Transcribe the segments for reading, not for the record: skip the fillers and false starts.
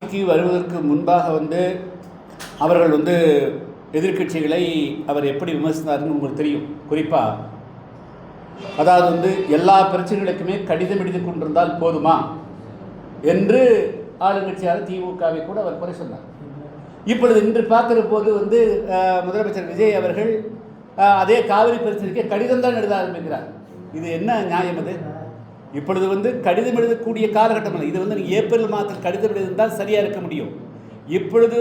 வருவதற்கு முன்பாக அவர்கள் எதிர்க்கட்சிகளை அவர் எப்படி விமர்சித்தார்னு உங்களுக்கு தெரியும். குறிப்பாக அதாவது எல்லா பிரச்சனைகளுக்குமே கடிதம் எழுதி கொண்டிருந்தால் போதுமா என்று ஆளுங்கட்சியாக திமுகவை கூட அவர் குறை சொன்னார். இப்பொழுது இன்று பார்க்குற போது முதலமைச்சர் விஜய் அவர்கள் அதே காவிரி பிரச்சனைக்கு கடிதம் தான் எழுத ஆரம்பிக்கிறார். இது என்ன நியாயம்? அது இப்பொழுது கடிதம் எழுதக்கூடிய காலகட்டம் இல்லை. இது நீங்கள் ஏப்ரல் மாதத்தில் கடிதம் எழுதியிருந்தால் சரியாக இருக்க முடியும். இப்பொழுது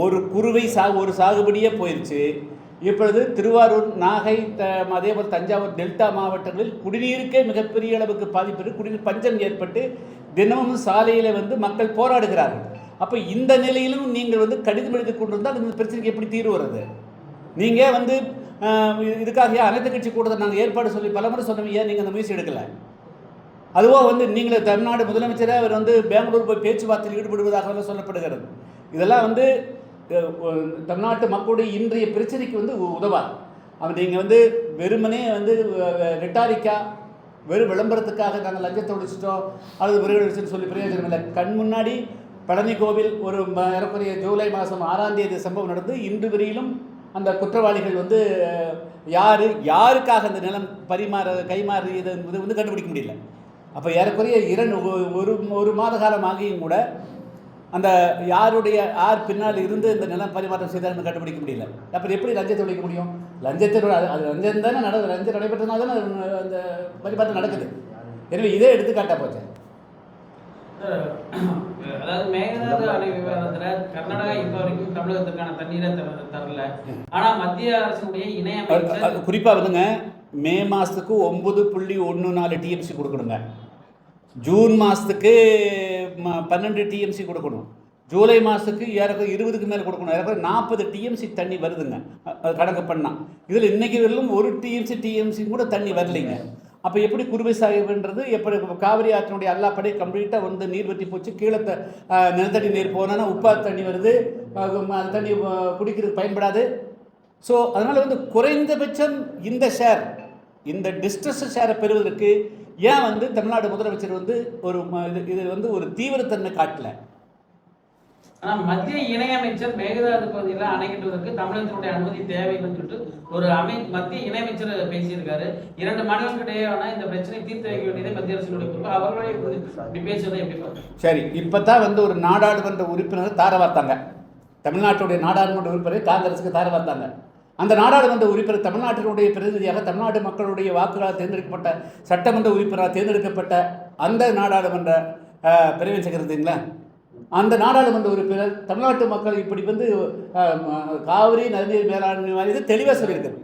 ஒரு குறுவை ஒரு சாகுபடியே போயிடுச்சு. இப்பொழுது திருவாரூர், நாகை, அதேபோல் தஞ்சாவூர் டெல்டா மாவட்டங்களில் குடிநீருக்கே மிகப்பெரிய அளவுக்கு பாதிப்பு, குடிநீர் பஞ்சம் ஏற்பட்டு தினமும் சாலையில் மக்கள் போராடுகிறார்கள். அப்போ இந்த நிலையிலும் நீங்கள் கடிதம் எழுதி கொண்டிருந்தால் இந்த பிரச்சனைக்கு எப்படி தீர்வு வருது? நீங்கள் இதுக்காக அனைத்து கட்சி கூட்டத்தை நாங்கள் ஏற்பாடு சொல்லி பலமுறை சொன்னோம், ஏன் நீங்கள் அந்த முயற்சி எடுக்கலை? அதுவோ நீங்களே தமிழ்நாடு முதலமைச்சராக அவர் பெங்களூர் போய் பேச்சுவார்த்தையில் ஈடுபடுவதாக சொல்லப்படுகிறது. இதெல்லாம் தமிழ்நாட்டு மக்களுடைய இன்றைய பிரச்சனைக்கு உதவாது. அவன் நீங்கள் வெறுமனே ரெட்டாரிக்கா வெறும் விளம்பரத்துக்காக நாங்கள் லஞ்சத்தை ஒழிச்சிட்டோம் அல்லது விரைவில் சொல்லி பிரயோஜனம் இல்லை. கண் முன்னாடி பழனி கோவில் ஒரு ஏறக்குறைய ஜூலை மாதம் 6ஆம் தேதி சம்பவம் நடந்து இன்று வரையிலும் அந்த குற்றவாளிகள் யாருக்காக அந்த நிலம் கைமாறியது என்பது கண்டுபிடிக்க முடியல. அப்போ ஏறக்குறைய ஒரு மாத காலம் ஆகியும் கூட அந்த யார் பின்னால் இருந்து இந்த நிலம் பரிமாற்றம் செய்தால் கண்டுபிடிக்க முடியல. அப்புறம் எப்படி லஞ்சத்தை ஒழிக்க முடியும்? லஞ்சம் தானே லஞ்சம் நடைபெற்றதுனால தானே அந்த பரிமாற்றம் நடக்குது. எனவே இதே எடுத்துக்காட்டா போச்சு. அதாவது மேகதாது அணை விவாதத்தில் கர்நாடகா இப்போ வரைக்கும் தமிழகத்துக்கான தண்ணீரை தரல. ஆனால் மத்திய அரசுடைய இணையமைச்சர் குறிப்பாக மே மாதத்துக்கு 9.14 டிஎம்சி கொடுக்கணுங்க. ஜூன் மாதத்துக்கு 12 டிஎம்சி கொடுக்கணும். ஜூலை மாதத்துக்கு 20க்கு மேலே கொடுக்கணும். 40 டிஎம்சி தண்ணி வருதுங்க கணக்கு பண்ணால். இதில் இன்றைக்கி வரலும் 1 டிஎம்சி கூட தண்ணி வரலைங்க. அப்போ எப்படி குறுவை சாகுபன்றது? எப்படி காவிரி ஆற்றினுடைய எல்லாப்படி கம்ப்ளீட்டாக நீர் வற்றி போச்சு. கீழே நிலத்தடி நீர் போனால் உப்பா தண்ணி வருது, அந்த தண்ணி குடிக்கிறதுக்கு பயன்படாது. ஸோ அதனால் குறைந்தபட்சம் இந்த ஷேர், இந்த டிஸ்ட்ரெஸ் ஷேரை பெறுவதற்கு ஏன் தமிழ்நாடு முதலமைச்சர் ஒரு இது ஒரு தீவிரத்தன்மை காட்டல? ஆனால் மத்திய இணையமைச்சர் மேகதாது பகுதியில் அணை கட்டுவதற்கு தமிழகத்தினுடைய அனுமதி தேவைன்னு சொல்லிட்டு ஒரு மத்திய இணையமைச்சர் பேசியிருக்காரு. 2 மாநிலங்களுக்கிடையான இந்த பிரச்சனை தீர்த்து வைக்க வேண்டியதை மத்திய அரசுடைய பொறுப்பு. அவர்களுடைய பேசுவதை எப்படி? சரி, இப்போ தான் ஒரு நாடாளுமன்ற உறுப்பினர் தார வார்த்தாங்க. தமிழ்நாட்டுடைய நாடாளுமன்ற உறுப்பினரை காங்கிரஸுக்கு தார வார்த்தாங்க. அந்த நாடாளுமன்ற உறுப்பினர் தமிழ்நாட்டினுடைய பிரதிநிதியாக தமிழ்நாட்டு மக்களுடைய வாக்குகளால் தேர்ந்தெடுக்கப்பட்ட சட்டமன்ற உறுப்பினராக தேர்ந்தெடுக்கப்பட்ட அந்த நாடாளுமன்ற பிரிவின் செக்ரட்டரிங்களா, அந்த நாடாளுமன்ற உறுப்பினர் தமிழ்நாட்டு மக்கள் இப்படி காவிரி நதிநீர் மேலாண்மை வாரியத்தை தெளிவாக சொல்லியிருக்காரு.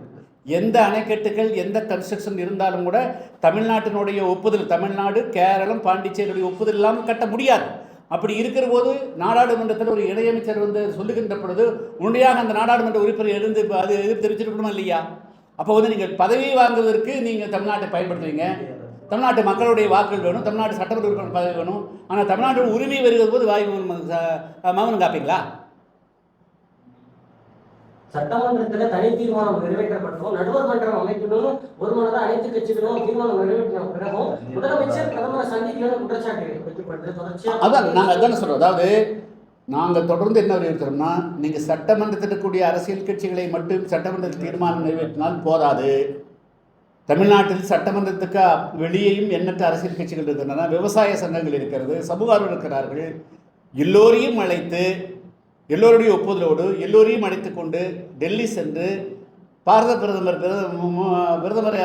எந்த அணைக்கட்டுகள் எந்த கன்ஸ்ட்ரக்ஷன் இருந்தாலும் கூட தமிழ்நாட்டினுடைய ஒப்புதல், தமிழ்நாடு, கேரளம், பாண்டிச்சேரியுடைய ஒப்புதல் இல்லாமல் கட்ட முடியாது. அப்படி இருக்கிற போது நாடாளுமன்றத்தில் ஒரு இணையமைச்சர் சொல்லுகின்ற பொழுது உண்மையாக அந்த நாடாளுமன்ற உறுப்பினர் அது எதிர்ப்பு தெரிவிச்சிருக்கணுமா இல்லையா? அப்போ நீங்கள் பதவி வாங்குவதற்கு நீங்கள் தமிழ்நாட்டை பயன்படுத்துவீங்க. தமிழ்நாட்டு மக்களுடைய வாக்குகள் வேணும், தமிழ்நாட்டு சட்டமன்ற உறுப்பினர் பதவி வேணும். ஆனால் தமிழ்நாட்டோட உரிமை வருகிற போது மௌனம் காப்பீங்களா? சட்டமன்றத்தில் தனி தீர்மானம் நிறைவேற்றப்பட்டோம், நடுவர் மன்றம் அமைக்கணும், ஒரு மனதாக அனைத்து கட்சிகளும் தீர்மானம் நிறைவேற்றின பிறகும் முதலமைச்சர் பிரதமரை சந்திக்கலன்னு குற்றச்சாட்டு வைக்கப்பட்டு தொடர்ச்சியாக அதான் நாங்கள் அதான சொல்கிறோம். அதாவது நாங்கள் தொடர்ந்து என்ன வலியுறுத்துறோம்னா, நீங்கள் சட்டமன்றத்தில் இருக்கக்கூடிய அரசியல் கட்சிகளை மட்டும் சட்டமன்றத்தில் தீர்மானம் நிறைவேற்றினால் போதாது. தமிழ்நாட்டில் சட்டமன்றத்துக்கு வெளியேயும் எண்ணற்ற அரசியல் கட்சிகள் இருக்கின்றன, விவசாய சங்கங்கள் இருக்கிறது, சமூகர்கள் இருக்கிறார்கள். எல்லோரையும் அழைத்து எல்லோருடைய ஒப்புதலோடு எல்லோரையும் அழைத்து கொண்டு டெல்லி சென்று பாரத பிரதமர்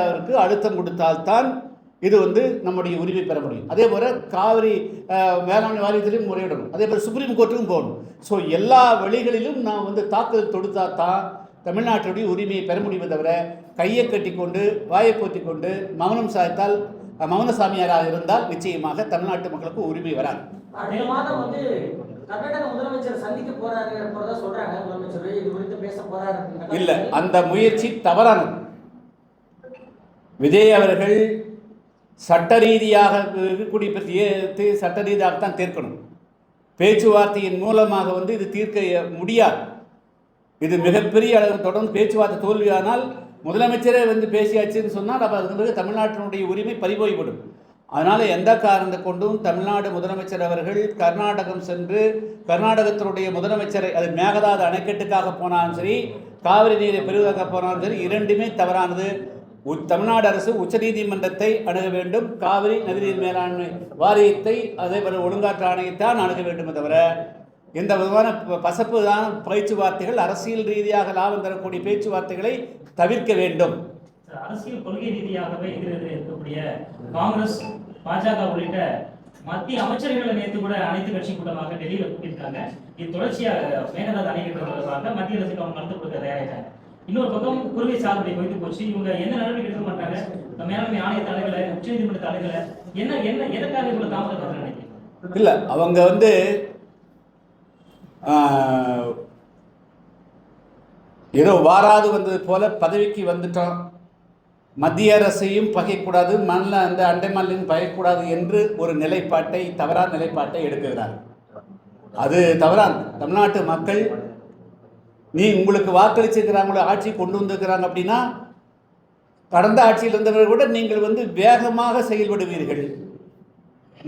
அவருக்கு அழுத்தம் கொடுத்தால்தான் இது நம்முடைய உரிமை பெற முடியும். அதே போல் காவிரி மேலாண்மை வாரியத்திலையும் முறையிடணும், அதே போல் சுப்ரீம் கோர்ட்டுக்கும் போகணும். ஸோ எல்லா வழிகளிலும் நான் தாக்குதல் தொடுத்தா தான் தமிழ்நாட்டுடைய உரிமையை பெற முடியுமே தவிர கையை கட்டி கொண்டு வாயை போற்றி கொண்டு மௌனம் சாய்த்தால் மௌனசாமியாராக இருந்தால் நிச்சயமாக தமிழ்நாட்டு மக்களுக்கு உரிமை வராது. இல்ல, அந்த முயற்சி தவறானது. விஜய் அவர்கள் சட்ட ரீதியாக இருக்கக்கூடிய சட்ட ரீதியாகத்தான் தீர்க்கணும். பேச்சுவார்த்தையின் மூலமாக இது தீர்க்க முடியாது. இது மிகப்பெரிய அளவு தொடர்ந்து பேச்சுவார்த்தை தோல்வியானால் முதலமைச்சரே பேசியாச்சுன்னு சொன்னால் அப்போ அதுக்கு பிறகு தமிழ்நாட்டினுடைய உரிமை பறிபோய்விடும். அதனால் எந்த காரணத்தை கொண்டும் தமிழ்நாடு முதலமைச்சர் அவர்கள் கர்நாடகம் சென்று கர்நாடகத்தினுடைய முதலமைச்சரை அது மேகதாது அணைக்கட்டுக்காக போனாலும் சரி, காவிரி நீரை பெறுவதாக போனாலும் சரி, இரண்டுமே தவறானது. தமிழ்நாடு அரசு உச்சநீதிமன்றத்தை அணுக வேண்டும், காவிரி நதிநீர் மேலாண்மை வாரியத்தை அதேபோல ஒழுங்காற்று ஆணையத்தான் அணுக வேண்டுமே தவிர எந்த விதமான பசப்பு தான் பேச்சுவார்த்தைகள், அரசியல் ரீதியாக லாபம் தரக்கூடிய பேச்சுவார்த்தைகளை தவிர்க்க வேண்டும். அரசியல் கொள்கை ரீதியாகவே எதிரெதிரே இருக்கக்கூடிய காங்கிரஸ், பாஜக உள்ளிட்ட மத்திய அமைச்சர்களை நேற்று கூட அனைத்து கட்சி கூட்டமாக டெல்லியில் கூட்டியிருக்காங்க. இது தொடர்ச்சியாக மேகதாது அணைக்கட்டு தொடர்பாக மத்திய அரசுக்கு அவங்க மறுத்து கொடுக்க தயாராகிட்டாங்க. இன்னொரு பக்கம் குறுவை சாகுபடி போயிட்டு போச்சு. இவங்க என்ன நடவடிக்கை எடுக்க மாட்டாங்க? மேலாண்மை ஆணைய தலைகளை, உச்சநீதிமன்ற தலைகளை என்ன என்ன எதற்காக இவ்வளவு தாமதம் நினைக்கிறேன்? இல்லை, அவங்க ஏதோ வாராது வந்தது போல பதவிக்கு வந்துட்டோம், மத்திய அரசையும் பகைக்கூடாது, மாநில அந்த அண்டை மாநிலம் பகைக்கூடாது என்று ஒரு நிலைப்பாட்டை, தவறான நிலைப்பாட்டை எடுக்குகிறார். அது தவறான. தமிழ்நாட்டு மக்கள் உங்களுக்கு வாக்களிச்சிருக்கிறாங்களோ, ஆட்சி கொண்டு வந்திருக்கிறாங்க அப்படின்னா, கடந்த ஆட்சியில் இருந்தவர்கள் கூட நீங்கள் வேகமாக செயல்படுவீர்கள்,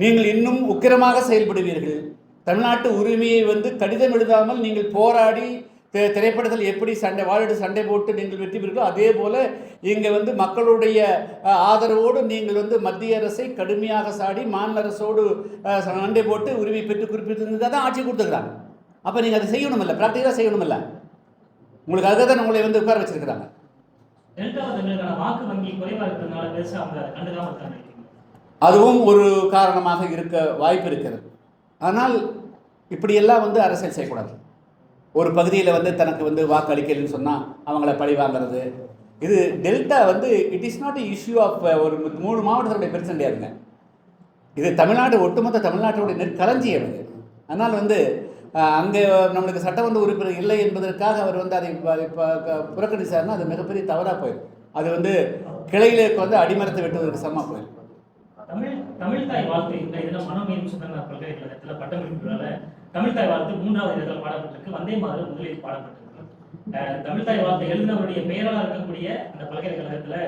நீங்கள் இன்னும் உக்கிரமாக செயல்படுவீர்கள். தமிழ்நாட்டு உரிமையை கடிதம் எழுதாமல் நீங்கள் போராடி திரைப்படத்தில் எப்படி வாழிட்டு சண்டை போட்டு நீங்கள் வெற்றி பெறுகிறோ அதே போல இங்கே மக்களுடைய ஆதரவோடு நீங்கள் மத்திய அரசை கடுமையாக சாடி மாநில அரசோடு சண்டை போட்டு உரிமை பெற்று குறிப்பிட்டிருந்ததாக தான் ஆட்சி கொடுத்துக்கிறாங்க. அப்போ நீங்கள் அதை செய்யணும் இல்லை, ப்ராக்டிக்கலாக செய்யணும் இல்லை. உங்களுக்கு அதுக்காக தான் உங்களை உட்கார வச்சிருக்கிறாங்க. அதுவும் ஒரு காரணமாக இருக்க வாய்ப்பு இருக்கிறது. ஆனால் இப்படியெல்லாம் அரசியல் செய்யக்கூடாது. ஒரு பகுதியில் தனக்கு வாக்களிக்கலன்னு சொன்னால் அவங்கள பழி வாங்கிறது, இது delta it is not issue of ஒரு 3 மாவட்டத்தினுடைய பிரச்சனை கிடையாதுங்க. இது தமிழ்நாடு, ஒட்டுமொத்த தமிழ்நாட்டுடைய நெற்களஞ்சியம் இது. அதனால் அங்கே நம்மளுக்கு சட்டமன்ற உறுப்பினர் இல்லை என்பதற்காக அவர் அதை புறக்கணிச்சார்னா அது மிகப்பெரிய தவறாக போயிடும். அது கிளையிலே அடிமரத்தை வெட்டுவதற்கு சமமாக போயிடும். தமிழ் தாய் வாழ்த்து இந்த இதில் மனோன்மணியம் சுந்தரனார் பல்கலைக்கழகத்தில் பட்டமளிப்புனால தமிழ் தாய் வாழ்த்து 3வது இடத்தில் பாடப்பட்டிருக்கு. வந்தே மாதம் முதலில் பாடப்பட்டிருக்கு. தமிழ் தாய் வாழ்த்து எழுதினவருடைய பெயராக இருக்கக்கூடிய அந்த பல்கலைக்கழகத்தில்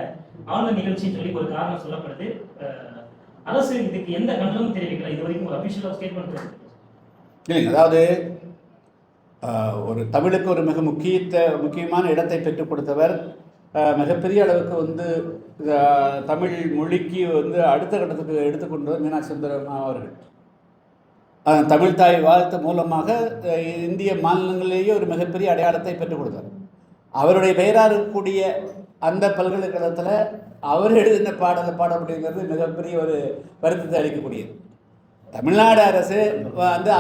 ஆளுநர் நிகழ்ச்சின்னு சொல்லி ஒரு காரணம் சொல்லப்படுது. அரசு இதுக்கு எந்த கண்டனமும் தெரிவிக்கல, இது வரைக்கும் ஒரு அபிஷியலாக ஸ்டேட்மெண்ட் இல்லைங்க. அதாவது ஒரு தமிழுக்கு ஒரு மிக முக்கியமான இடத்தை பெற்றுக் கொடுத்தவர், மிகப்பெரிய அளவுக்கு தமிழ் மொழிக்கு அடுத்த கட்டத்துக்கு எடுத்துக்கொண்டவர் மீனாட்சி சுந்தரம் அவர்கள். தமிழ் தாய் வாழ்த்து மூலமாக இந்திய மாநிலங்களிலேயே ஒரு மிகப்பெரிய அடையாளத்தை பெற்றுக் கொடுத்தார். அவருடைய பெயராக இருக்கக்கூடிய அந்த பல்கலைக்கழகத்தில் அவர் எழுதின பாட முடியுங்கிறது மிகப்பெரிய ஒரு வருத்தத்தை அளிக்கக்கூடியது. தமிழ்நாடு அரசு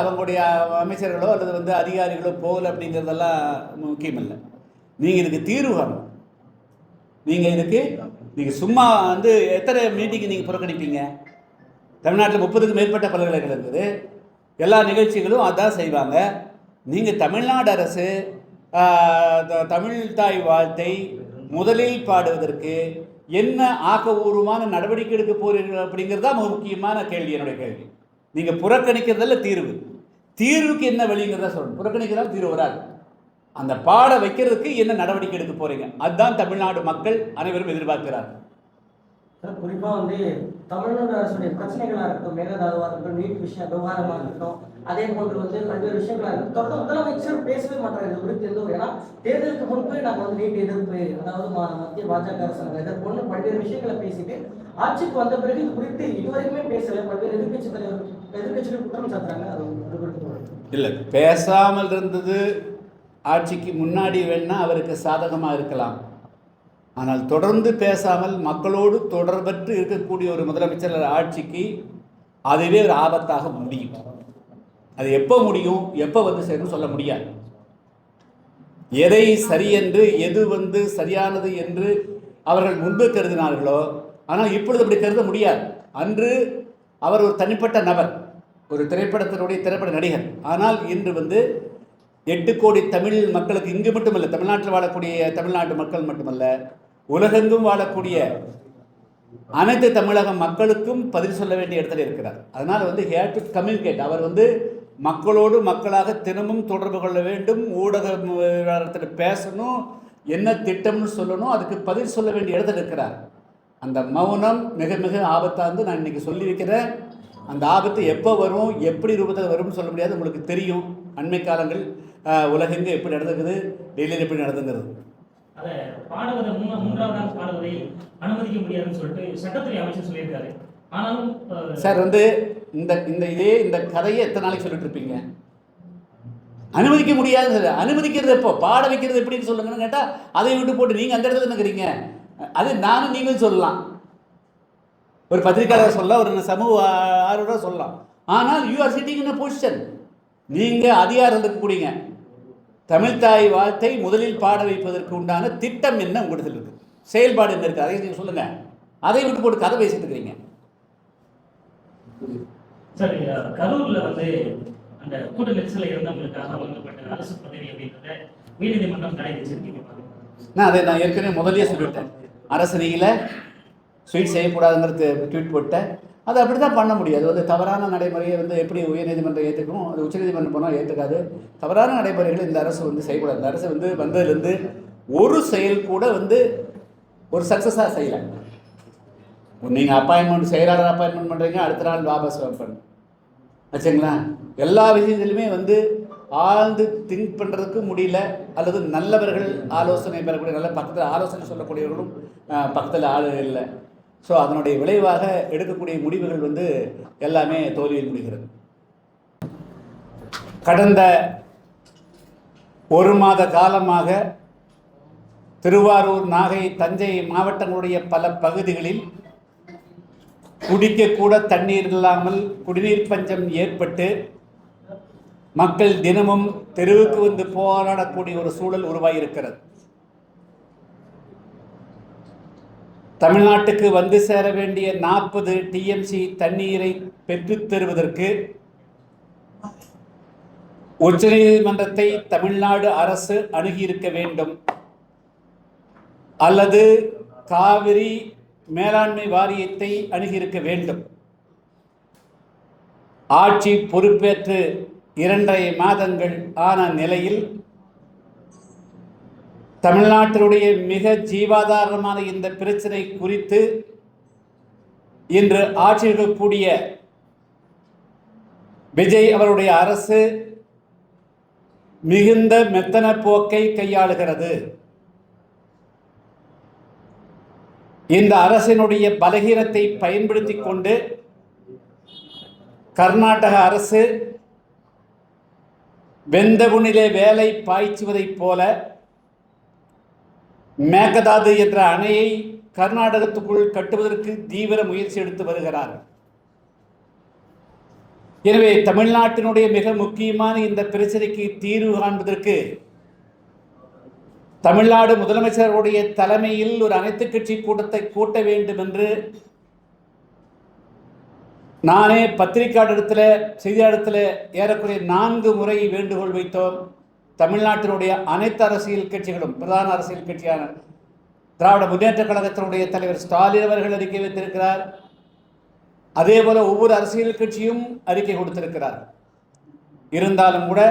அவங்களுடைய அமைச்சர்களோ அல்லது அதிகாரிகளோ போகல அப்படிங்கிறதெல்லாம் முக்கியமில்லை. நீங்கள் இதுக்கு தீர்வு காணும். நீங்கள் சும்மா எத்தனை மீட்டிங்கு நீங்கள் புறக்கணிப்பீங்க? தமிழ்நாட்டில் 30க்கும் மேற்பட்ட பல்கலைக்கழகம் இருக்குது. எல்லா நிகழ்ச்சிகளும் அதான் செய்வாங்க. நீங்கள் தமிழ்நாடு அரசு தமிழ் தாய் வாழ்த்தை முதலில் பாடுவதற்கு என்ன ஆக்கபூர்வமான நடவடிக்கை எடுக்க போகிறீர்கள் அப்படிங்கிறது தான் முக்கியமான கேள்வி. என்னுடைய கேள்வி, நீங்கள் புறக்கணிக்கிறதில்ல தீர்வுக்கு என்ன வழிங்கிறத சொல்லணும். புறக்கணிக்கிறதால தீர்வு வராது. அந்த பாட வைக்கிறதுக்கு என்ன நடவடிக்கை எடுக்க போறீங்க, அதுதான் தமிழ்நாடு மக்கள் அனைவரும் எதிர்பார்க்கிறார்கள். குறிப்பாக தமிழ்நாடு அரசுடைய பிரச்சனைகளாக இருக்கட்டும், மேகதாதுவாக இருக்கட்டும், நீட் விஷயம் விவகாரமாக இருக்கட்டும், அதே போன்று பல்வேறு விஷயங்களாக இருக்கும். தொடர்ந்து முதலமைச்சர் பேசவே மாட்டாங்க இது குறித்து. ஏன்னா தேர்தலுக்கு முன்பே நாங்கள் நீட் எதிர்ப்பு, அதாவது மத்திய பாஜக அரசு எதிர்ப்பு பல்வேறு விஷயங்களை பேசிட்டு ஆட்சிக்கு வந்த பிறகு இது குறித்து இதுவரைக்குமே பேசல. பல்வேறு எதிர்கட்சிகள் குற்றம் சாட்டுறாங்க. அது இல்லை, பேசாமல் இருந்தது ஆட்சிக்கு முன்னாடி வேணா அவருக்கு சாதகமாக இருக்கலாம். ஆனால் தொடர்ந்து பேசாமல் மக்களோடு தொடர்பற்று இருக்கக்கூடிய ஒரு முதலமைச்சர் ஆட்சிக்கு அதுவே ஒரு ஆபத்தாக முடியும். அது எப்போ முடியும், எப்போ சேரும் சொல்ல முடியாது. எதை சரியென்று, எது சரியானது என்று அவர்கள் முன்பு கருதினார்களோ, ஆனால் இப்பொழுது அப்படி கருத முடியாது. அன்று அவர் ஒரு தனிப்பட்ட நபர், ஒரு திரைப்பட நடிகர். ஆனால் இன்று 8 கோடி தமிழ் மக்களுக்கு, இங்கு மட்டுமல்ல, தமிழ்நாட்டில் வாழக்கூடிய தமிழ்நாட்டு மக்கள் மட்டுமல்ல, உலகெங்கும் வாழக்கூடிய அனைத்து தமிழக மக்களுக்கும் பதில் சொல்ல வேண்டிய இடத்துல இருக்கிறார். அதனால் ஹேட் டு கம்யூனிகேட். அவர் மக்களோடு மக்களாக தினமும் தொடர்பு கொள்ள வேண்டும், ஊடகத்தில் பேசணும், என்ன திட்டம்னு சொல்லணும், அதுக்கு பதில் சொல்ல வேண்டிய இடத்துல இருக்கிறார். அந்த மௌனம் மிக மிக ஆபத்தாந்து நான் இன்னைக்கு சொல்லி வைக்கிறேன். அந்த ஆபத்து எப்போ வரும், எப்படி ரூபத்தில் வரும்னு சொல்ல முடியாது. உங்களுக்கு தெரியும் அண்மை காலங்கள் உலகெங்கு எப்படி நடந்துக்குது, டெல்லியில் எப்படி நடந்துங்கிறது. அதை பாடுவதை மூன்றாவதாக பாடுவதை அனுமதிக்க முடியாதுன்னு சொல்லிட்டு சட்டத்துறை அமைச்சர் சொல்லியிருக்காரு. ஆனாலும் சார் இந்த கதையை எத்தனை நாளைக்கு சொல்லிட்டு இருப்பீங்க? அனுமதிக்க முடியாதுன்னு சொல்லி அனுமதிக்கிறது எப்போ, பாட வைக்கிறது எப்படின்னு சொல்லுங்கன்னு கேட்டால் அதை விட்டு போட்டு நீங்கள் அந்த இடத்துல நிற்கிறீங்க. அது நானும் நீங்களும் சொல்லலாம், ஒரு பத்திரிகையாளர் சொல்லலாம், ஒரு சமூக ஆர்வலர் சொல்லலாம். ஆனால் you are sitting in a position, நீங்கள் அதிகாரம் இருக்கக்கூடியங்க. தமிழ்தாய் வாழ்த்தை முதலில் பாட வைப்பதற்கு உண்டான திட்டம் என்ன உங்களிடத்தில் இருக்குது, செயல்பாடு என்ன இருக்குது, அதை நீங்கள் சொல்லுங்கள். அதை விட்டு போட்டு கதை பேசிட்டு இருக்கிறீங்க. சார், கரூர்ல அந்த கூட்ட நெரிசல இருந்தவங்களுக்காக வழங்கப்பட்ட அரசு பதவி அப்படின்றத உயர்நீதிமன்றம் தடை வச்சிருக்கீங்க. நான் ஏற்கனவே முதலே சொல்லிவிட்டேன், அரசனையில் ஸ்வீட் செய்யக்கூடாதுங்கிறது ட்வீட் போட்டேன். அது அப்படி தான் பண்ண முடியாது. அது தவறான நடைமுறையை எப்படி உயர்நீதிமன்றம் ஏற்றுக்கணும், அது உச்சநீதிமன்றம் போனால் ஏற்றுக்காது. தவறான நடைமுறைகளை இந்த அரசு செய்யக்கூடாது. இந்த அரசு வந்ததுலேருந்து ஒரு செயல் கூட ஒரு சக்ஸஸாக செய்யலை. நீங்கள் அப்பாயின்மெண்ட் செயலாளர் அப்பாயின்மெண்ட் பண்ணுறீங்க, அடுத்த நாள் வாபஸ் பண்ணு வச்சுங்களா. எல்லா விஷயத்திலுமே ஆழ்ந்து திங்க் பண்ணுறதுக்கு முடியல, அல்லது நல்லவர்கள் ஆலோசனை பெறக்கூடிய நல்ல பக்கத்தில் ஆலோசனை சொல்லக்கூடியவர்களும் பக்கத்தில் ஆள் இல்லை. ஸோ அதனுடைய விளைவாக எடுக்கக்கூடிய முடிவுகள் எல்லாமே தோல்வியில் முடிகிறது. கடந்த ஒரு மாத காலமாக திருவாரூர், நாகை, தஞ்சை மாவட்டங்களுடைய பல பகுதிகளில் குடிக்கக்கூட தண்ணீர் இல்லாமல் குடிநீர் பஞ்சம் ஏற்பட்டு மக்கள் தினமும் தெருவுக்கு போராடக்கூடிய ஒரு சூழல் உருவாகியிருக்கிறது. தமிழ்நாட்டுக்கு சேர வேண்டிய 40 TMC தண்ணீரை பெற்றுத் தருவதற்கு உச்சநீதிமன்றத்தை தமிழ்நாடு அரசு அணுகியிருக்க வேண்டும், அல்லது காவிரி மேலாண்மை வாரியத்தை அணுகியிருக்க வேண்டும். ஆட்சி பொறுப்பேற்று 2.5 மாதங்கள் ஆன நிலையில் தமிழ்நாட்டினுடைய மிக ஜீவாதாரமான இந்த பிரச்சனை குறித்து இன்று ஆட்சி இருக்கக்கூடிய விஜய் அவருடைய அரசு மிகுந்த மெத்தன போக்கை கையாளுகிறது. இந்த அரசினுடைய பலகீனத்தை பயன்படுத்தி கொண்டு கர்நாடக அரசு வெந்தகுனிலே வேலை பாய்ச்சுவதைப் போல மேகதாது என்ற அணையை கர்நாடகத்துக்குள் கட்டுவதற்கு தீவிர முயற்சி எடுத்து வருகிறார். எனவே தமிழ்நாட்டினுடைய மிக முக்கியமான இந்த பிரச்சனைக்கு தீர்வு காண்பதற்கு தமிழ்நாடு முதலமைச்சருடைய தலைமையில் ஒரு அனைத்து கட்சி கூட்டத்தை கூட்ட வேண்டும் என்று நானே பத்திரிகையாளரிடத்தில், செய்தியாளரிடத்தில் ஏறக்குறைய 4 முறை வேண்டுகோள் வைத்தோம். தமிழ்நாட்டினுடைய அனைத்து அரசியல் கட்சிகளும், பிரதான அரசியல் கட்சியான திராவிட முன்னேற்ற கழகத்தினுடைய தலைவர் ஸ்டாலின் அவர்கள் அறிக்கை வைத்திருக்கிறார். அதே போல ஒவ்வொரு அரசியல் கட்சியும் அறிக்கை கொடுத்திருக்கிறார். இருந்தாலும் கூட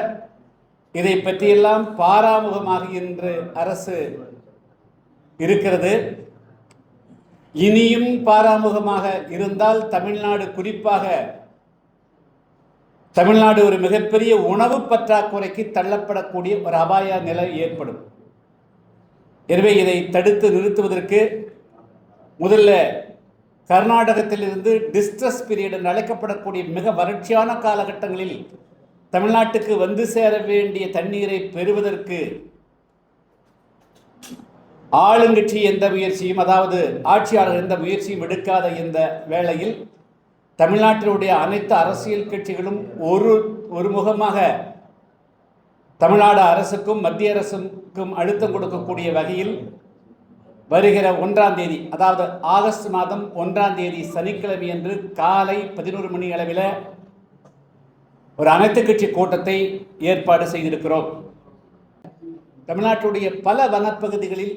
இதை பற்றியெல்லாம் பாராமுகமாக இன்று அரசு இருக்கிறது. இனியும் பாராமுகமாக இருந்தால் தமிழ்நாடு, குறிப்பாக தமிழ்நாடு ஒரு மிகப்பெரிய உணவு பற்றாக்குறைக்கு தள்ளப்படக்கூடிய ஒரு அபாய நிலை ஏற்படும். எனவே இதை தடுத்து நிறுத்துவதற்கு முதல்ல கர்நாடகத்திலிருந்து டிஸ்ட்ரெஸ் பீரியட் என்று அழைக்கப்படக்கூடிய மிக வறட்சியான காலகட்டங்களில் தமிழ்நாட்டுக்கு சேர வேண்டிய தண்ணீரை பெறுவதற்கு ஆளுங்கட்சி எந்த முயற்சியும், அதாவது ஆட்சியாளர் எந்த முயற்சியும் எடுக்காத இந்த வேளையில் தமிழ்நாட்டினுடைய அனைத்து அரசியல் கட்சிகளும் ஒருமுகமாக தமிழ்நாடு அரசுக்கும் மத்திய அரசுக்கும் அழுத்தம் கொடுக்கக்கூடிய வகையில் வருகிற 1ஆம் தேதி, அதாவது ஆகஸ்ட் மாதம் 1ஆம் தேதி சனிக்கிழமை அன்று காலை 11 மணி அளவில் ஒரு அனைத்து கட்சி கூட்டத்தை ஏற்பாடு செய்திருக்கிறோம். தமிழ்நாட்டுடைய பல வனப்பகுதிகளில்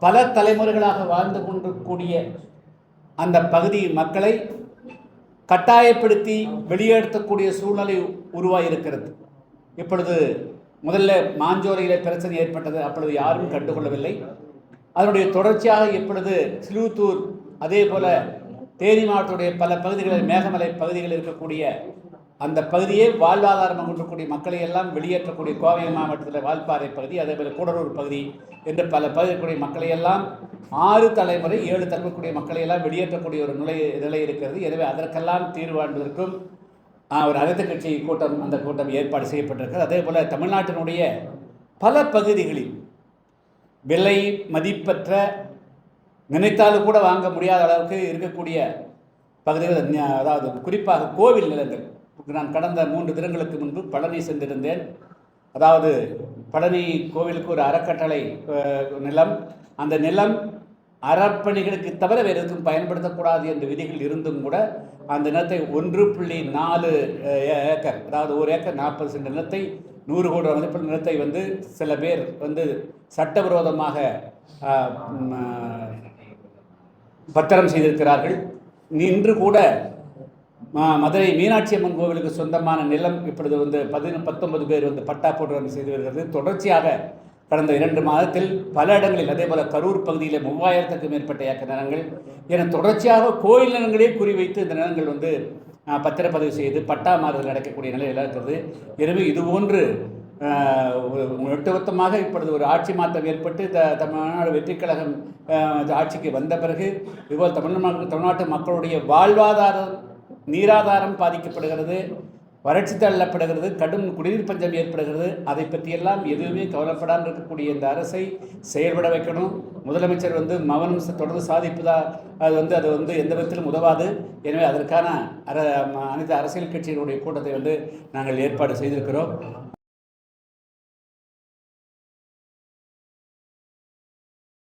பல தலைமுறைகளாக வாழ்ந்து கொண்டிருக்கக்கூடிய அந்த பகுதி மக்களை கட்டாயப்படுத்தி வெளியேற்றக்கூடிய சூழ்நிலை உருவாகியிருக்கிறது. இப்பொழுது முதல்ல மாஞ்சோலையில் பிரச்சனை ஏற்பட்டது, அப்பொழுது யாரும் கண்டுகொள்ளவில்லை. அதனுடைய தொடர்ச்சியாக இப்பொழுது சிலுத்தூர் அதே போல் தேனி மாவட்டத்துடைய பல பகுதிகளில் மேகமலை பகுதிகளில் இருக்கக்கூடிய அந்த பகுதியே வாழ்வாதாரம் கொண்டக்கூடிய மக்களை எல்லாம் வெளியேற்றக்கூடிய கோவை மாவட்டத்தில் வால்பாறை பகுதி, அதே போல் கூடலூர் பகுதி என்று பல பகுதிக்கூடிய மக்களை எல்லாம் 6 தலைமுறை 7 தலைமுறைக்கூடிய மக்களை எல்லாம் வெளியேற்றக்கூடிய ஒரு நிலை இருக்கிறது. எனவே அதற்கெல்லாம் தீர்வாண்டுவதற்கும் ஒரு அனைத்து கட்சி கூட்டம், அந்த கூட்டம் ஏற்பாடு செய்யப்பட்டிருக்கிறது. அதே போல் தமிழ்நாட்டினுடைய பல பகுதிகளில் விலை மதிப்பற்ற, நினைத்தாலும் கூட வாங்க முடியாத அளவுக்கு இருக்கக்கூடிய பகுதிகள், அதாவது குறிப்பாக கோவில் நிலங்கள். நான் கடந்த 3 தினங்களுக்கு முன்பு பழனி சென்றிருந்தேன். அதாவது பழனி கோவிலுக்கு ஒரு அறக்கட்டளை நிலம், அந்த நிலம் அறப்பணிகளுக்கு தவிர வேறு எதுக்கும் பயன்படுத்தக்கூடாது என்ற விதிகள் இருந்தும் கூட அந்த நிலத்தை 1.4 ஏக்கர், அதாவது 1 ஏக்கர் 40 சென்ட் நிலத்தை 100 கோடி மதிப்புள்ள நிலத்தை வந்து சில பேர் வந்து சட்டவிரோதமாக பத்திரம் செய்திருக்கிறார்கள். இன்று கூட மதுரை மீனாட்சி அம்மன் கோவிலுக்கு சொந்தமான நிலம் இப்பொழுது வந்து 19 பேர் வந்து பட்டா போட்டு செய்து வருகிறது. தொடர்ச்சியாக கடந்த 2 மாதத்தில் பல இடங்களில், அதே போல் கரூர் பகுதியில் 3000க்கும் மேற்பட்ட ஏக்கர் நிலங்கள் என தொடர்ச்சியாக கோயில் நிலங்களே குறிவைத்து இந்த நிலங்கள் வந்து பத்திரப்பதிவு செய்து பட்டா மாறுதல் நடக்கக்கூடிய நிலையில் இருக்கிறது. எனவே இதுபோன்று ஒட்டுமொத்தமாக இப்பொழுது ஒரு ஆட்சி மாற்றம் ஏற்பட்டு தமிழ்நாடு வெற்றி கழகம் ஆட்சிக்கு வந்த பிறகு இதுபோல் தமிழ்நாட்டு மக்களுடைய வாழ்வாதாரம், நீராதாரம் பாதிக்கப்படுகிறது, வறட்சி தள்ளப்படுகிறது, கடும் குடிநீர் பஞ்சம் ஏற்படுகிறது. அதை பற்றியெல்லாம் எதுவுமே கவலைப்படாமல் இருக்கக்கூடிய இந்த அரசை செயல்பட வைக்கணும். முதலமைச்சர் வந்து மௌனம் தொடர்ந்து சாதிப்பதா அது வந்து எந்த விதத்திலும் உதவாது. எனவே அதற்கான அனைத்து அரசியல் கட்சிகளுடைய கூட்டத்தை வந்து நாங்கள் ஏற்பாடு செய்திருக்கிறோம்.